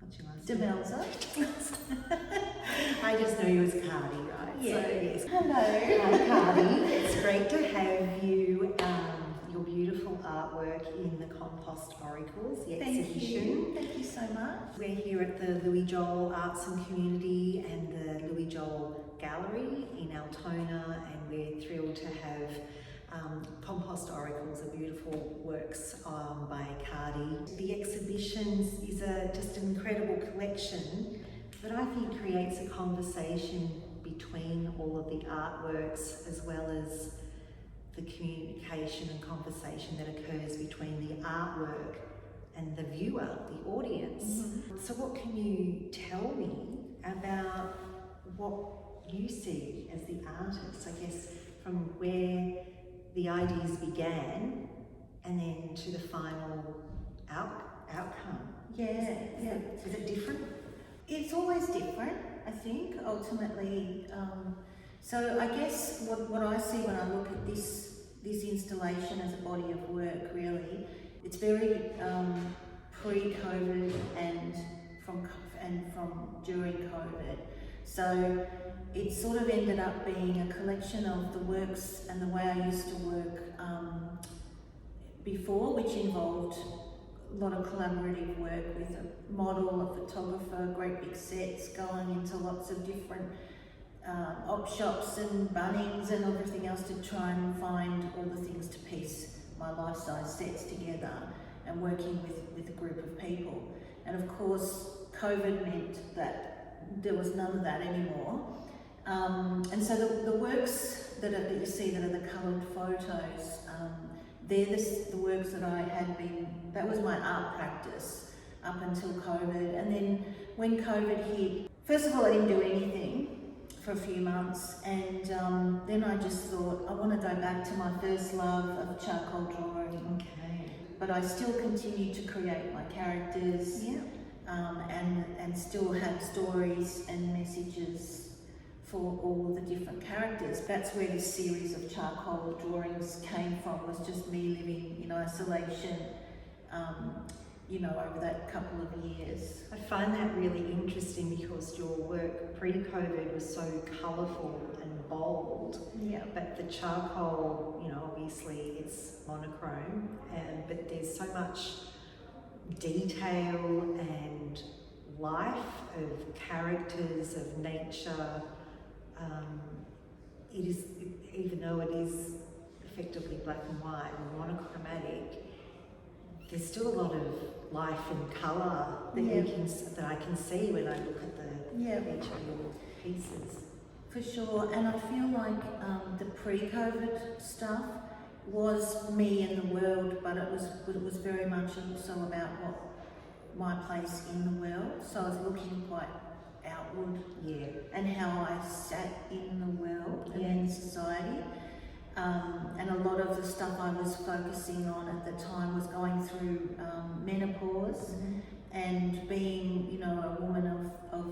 What's your last Demelza. I just know you as Cardi, right? Yeah. So, yes. Hello. Hi, Cardi. It's great to have you, your beautiful artwork in the Compost Oracles, the exhibition. Thank you so much. We're here at the Louis Joel Arts and Community and the Louis Joel Gallery in Altona, and we're thrilled to have Compost Oracles, are beautiful works by Cardi. The exhibition is just an incredible collection that I think creates a conversation between all of the artworks, as well as the communication and conversation that occurs between the artwork and the viewer, the audience. Mm-hmm. So what can you tell me about what you see as the artist, I guess, from where the ideas began and then to the final outcome? Yeah. Is it different? It's always different, I think, ultimately. So I guess what I see when I look at this installation as a body of work, really, it's very pre-COVID and from during COVID. So it sort of ended up being a collection of the works and the way I used to work before, which involved a lot of collaborative work with a model, a photographer, great big sets, going into lots of different op shops and Bunnings and everything else to try and find all the things to piece my life-size sets together, and working with a group of people. And of course, COVID meant that there was none of that anymore. And so the works that you see that are the coloured photos, they're the works that I had been, that was my art practice up until COVID. And then when COVID hit, first of all, I didn't do anything for a few months, and then I just thought, I want to go back to my first love of charcoal drawing. Okay. But I still continue to create my characters, yeah. And still have stories and messages for all the different characters. That's where this series of charcoal drawings came from, was just me living in isolation, over that couple of years. I find that really interesting because your work pre-COVID was so colourful and bold. Yeah. But the charcoal, obviously it's monochrome, but there's so much detail and life of characters, of nature. Even though it is effectively black and white and monochromatic, there's still a lot of life and colour that that I can see when I look at each of your pieces. For sure, and I feel like the pre-COVID stuff was me in the world, but it was very much also about my place in the world. So I was looking quite outward, and how I sat in the world and in society. And a lot of the stuff I was focusing on at the time was going through menopause, and being, a woman of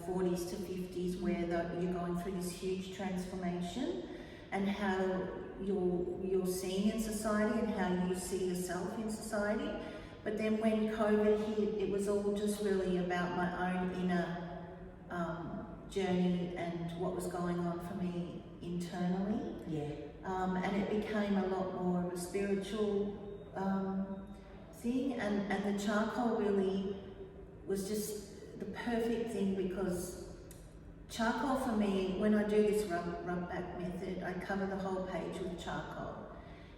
40s to 50s, where you're going through this huge transformation, and how you're seen in society and how you see yourself in society. But then when COVID hit, it was all just really about my own inner journey and what was going on for me internally. And it became a lot more of a spiritual thing, and the charcoal really was just the perfect thing, because charcoal for me, when I do this rub back method, I cover the whole page with charcoal,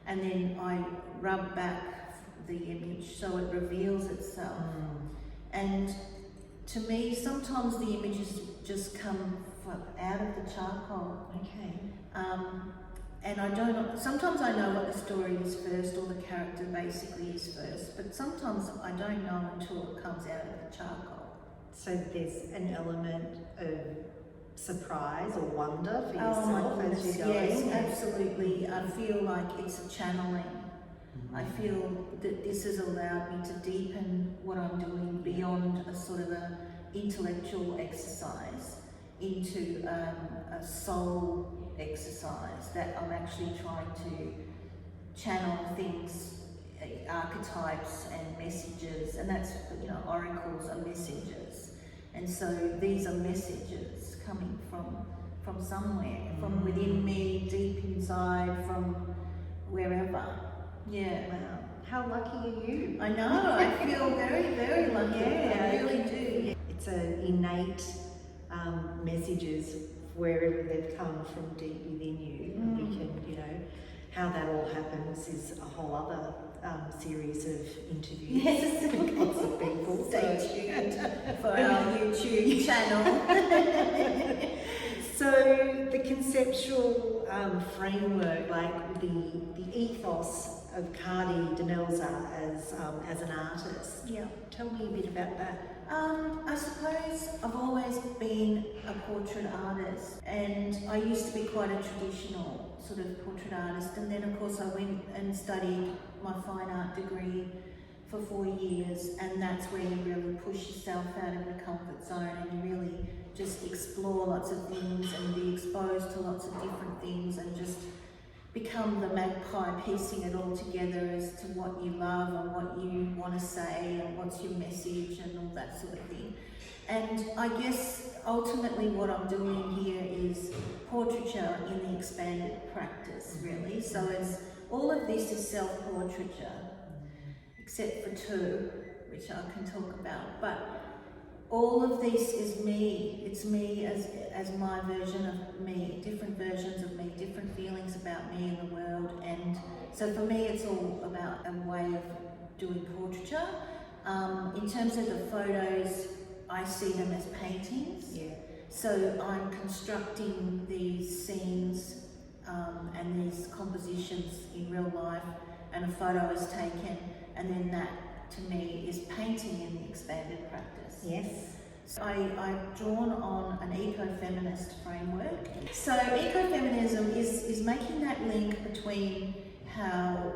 and then I rub back the image so it reveals itself. And to me, sometimes the images just come out of the charcoal. Okay. And sometimes I know what the story is first, or the character basically is first, but sometimes I don't know until it comes out of the charcoal. So there's an element of surprise or wonder for yourself as you're going? Yes, absolutely. I feel like it's a channeling. I feel that this has allowed me to deepen what I'm doing beyond a sort of a intellectual exercise into a soul exercise, that I'm actually trying to channel things archetypes and messages, and that's, you know, oracles are messages, and so these are messages coming from somewhere, from within me, deep inside, from wherever. Yeah. Wow. How lucky are you? I know. I feel very, very lucky. Yeah. I really do. It's an innate messages wherever they've come from deep within you. And we can, you know, how that all happens is a whole other series of interviews Yes. with lots of people. Stay tuned for our YouTube channel. So the conceptual framework, like the ethos of Ceardai Demelza as an artist. Yeah. Tell me a bit about that. I suppose I've always been a portrait artist, and I used to be quite a traditional sort of portrait artist, and then of course I went and studied my fine art degree for 4 years, and that's where you really push yourself out of the comfort zone and you really just explore lots of things and be exposed to lots of different things and just become the magpie piecing it all together as to what you love and what you want to say and what's your message and all that sort of thing. And I guess ultimately what I'm doing here is portraiture in the expanded practice, really. So it's all of this is self-portraiture, except for two, which I can talk about. But all of this is me. It's me as my version of me, different versions of me, different feelings about me in the world. And so for me, it's all about a way of doing portraiture. In terms of the photos, I see them as paintings. Yeah. So I'm constructing these scenes and these compositions in real life, and a photo is taken, and then that to me is painting in the expanded practice. Yes. So I've drawn on an eco-feminist framework. So eco-feminism is making that link between how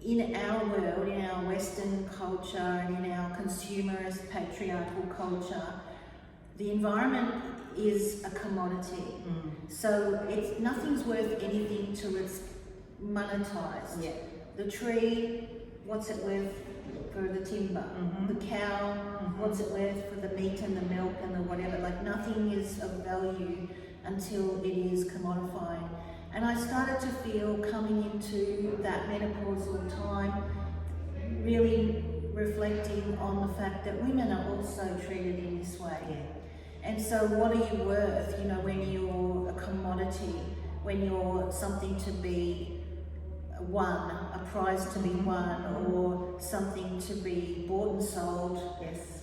in our world, in our Western culture and in our consumerist patriarchal culture, the environment is a commodity. So nothing's worth anything till it's monetized. Yeah. The tree, what's it worth for the timber? The cow, what's it worth for the meat and the milk and the whatever? Like nothing is of value until it is commodified. And I started to feel coming into that menopausal time, really reflecting on the fact that women are also treated in this way. Yeah. And so what are you worth, you know, when you're a commodity, when you're something to be won, a prize to be won, or something to be bought and sold. Yes.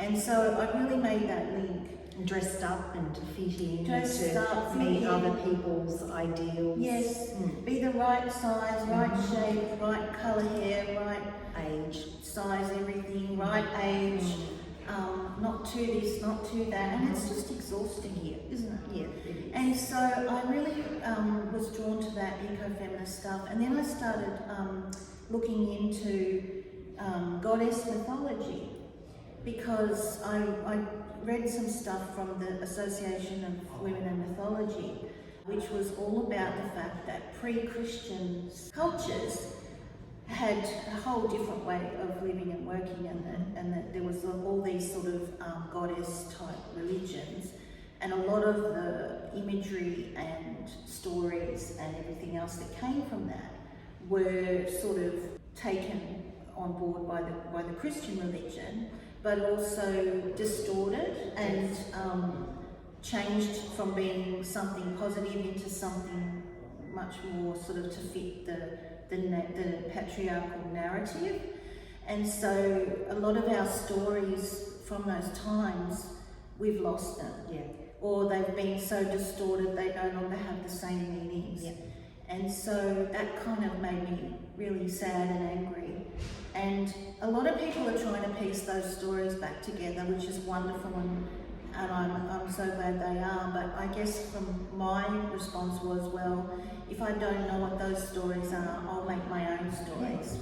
And so I really made that link. Dressed up and to fit in, Dressed to up, meet fit other in. people's ideals. Yes, be the right size, right shape, right colour hair, right Age. size, everything, right age, not too this, not too that, and it's just exhausting here, isn't it? Yeah, it is. And so I really was drawn to that eco-feminist stuff, and then I started looking into goddess mythology, because I read some stuff from the Association of Women in Mythology, which was all about the fact that pre-Christian cultures had a whole different way of living and working, and that there was all these sort of goddess type religions, and a lot of the imagery and stories and everything else that came from that were sort of taken on board by the Christian religion, but also distorted and changed from being something positive into something much more sort of to fit the patriarchal narrative. And so a lot of our stories from those times, we've lost them. Yeah. Or they've been so distorted they no longer have the same meanings. Yeah. And so that kind of made me really sad and angry. And a lot of people are trying to piece those stories back together, which is wonderful, and I'm so glad they are. But I guess from my response was, well, if I don't know what those stories are, I'll make my own stories.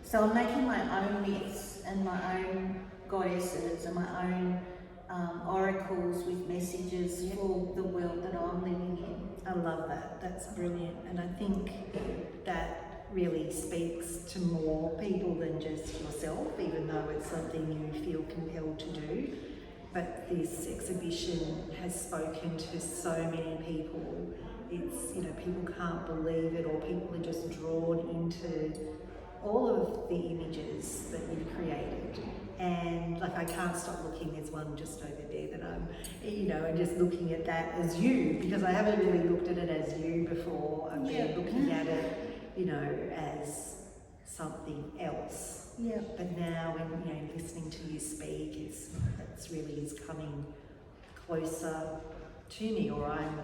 So I'm making my own myths and my own goddesses and my own oracles with messages for the world that I'm living in. I love that. That's brilliant. And I think that really speaks to more people than just yourself, even though it's something you feel compelled to do. But this exhibition has spoken to so many people. It's, you know, people can't believe it, or people are just drawn into all of the images that you've created. And like, I can't stop looking. There's one just over there that I'm, you know, and just looking at that as you, because I haven't really looked at it as you before. I've been looking at it, you know, as something else. Yeah. But now, when, you know, listening to you speak, it's really is coming closer to me, or I'm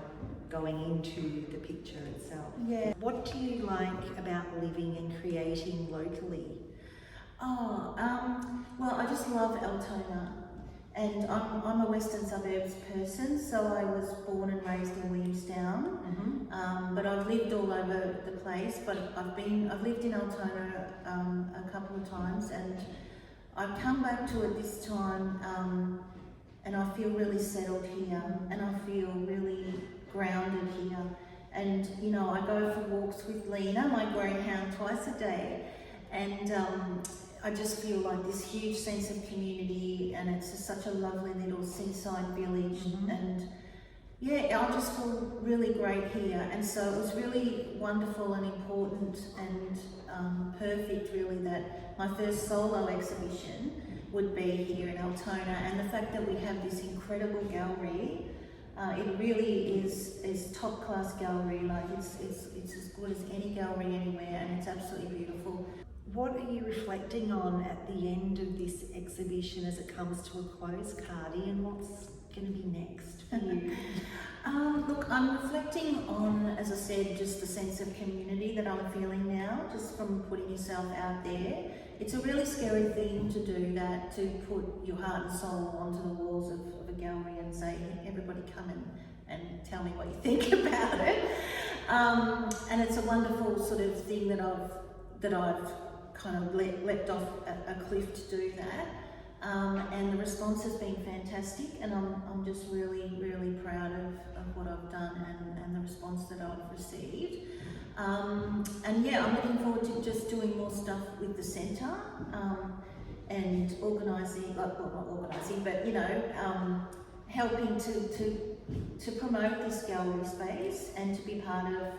going into the picture itself. Yeah. What do you like about living and creating locally? Oh, well, I just love Altona, and I'm a Western Suburbs person, so I was born and raised in Williamstown, but I've lived all over the place. But I've lived in Altona a couple of times, and I've come back to it this time, and I feel really settled here, and I feel really grounded here. And you know, I go for walks with Lena, my greyhound, twice a day, and I just feel like this huge sense of community, and it's just such a lovely little seaside village, and yeah, I just feel really great here. And so it was really wonderful and important and perfect, really, that my first solo exhibition would be here in Altona, and the fact that we have this incredible gallery. It really is top class gallery. Like it's as good as any gallery anywhere, and it's absolutely beautiful. What are you reflecting on at the end of this exhibition as it comes to a close, Cardi, and what's going to be next for you? Look, I'm reflecting on, as I said, just the sense of community that I'm feeling now, just from putting yourself out there. It's a really scary thing to do that, to put your heart and soul onto the walls of a gallery and say, everybody come and tell me what you think about it. And it's a wonderful sort of thing that I've kind of leapt off a cliff to do that. And the response has been fantastic, and I'm just really, really proud of what I've done and the response that I've received. And yeah, I'm looking forward to just doing more stuff with the centre, and organising, like, well, not organising, but you know, helping to promote this gallery space and to be part of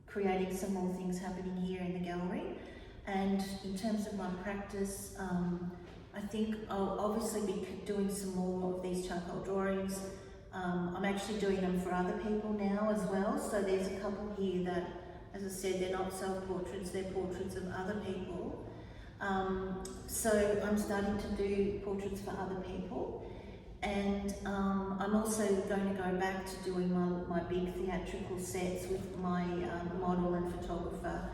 creating some more things happening here in the gallery. And in terms of my practice, I think I'll obviously be doing some more of these charcoal drawings. I'm actually doing them for other people now as well. So there's a couple here that, as I said, they're not self-portraits, they're portraits of other people. So I'm starting to do portraits for other people. And I'm also going to go back to doing my big theatrical sets with my model and photographer.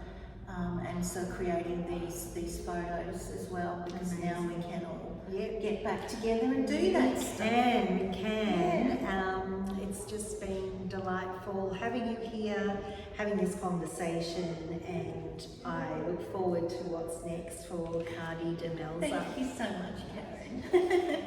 And so creating these photos as well, because now we can all get back together and do that stuff. And we can. It's just been delightful having you here, having this conversation, and I look forward to what's next for Ceardai Demelza. Thank you so much, Karen.